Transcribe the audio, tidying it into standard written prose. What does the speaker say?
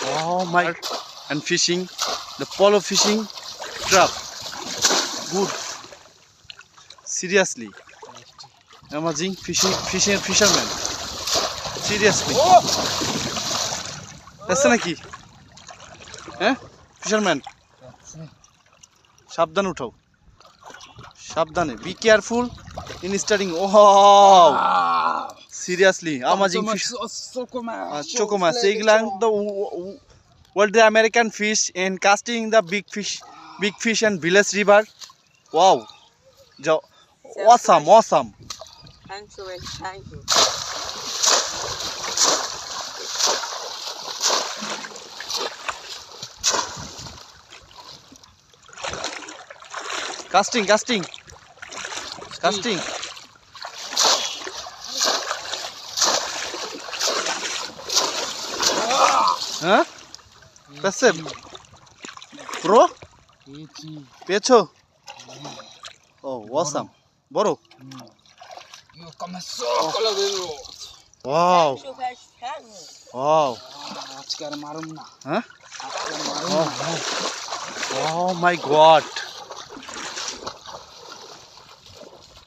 Oh my! And fishing, the polo fishing, crab. Good. Seriously, amazing fisherman. Seriously. That's নাকি? হ্যাঁ? Fisherman. সাবধান উঠাও। সাবধানে। Be careful in starting. Oh! Seriously, amazing fish. Chocomas. Eglang the what the American fish and casting the big fish and Village River. Wow. Awesome. Thank you. Casting. Huh? That's it. Bro? Pecho? Oh, awesome. Boro? Wow. Huh? Oh my God.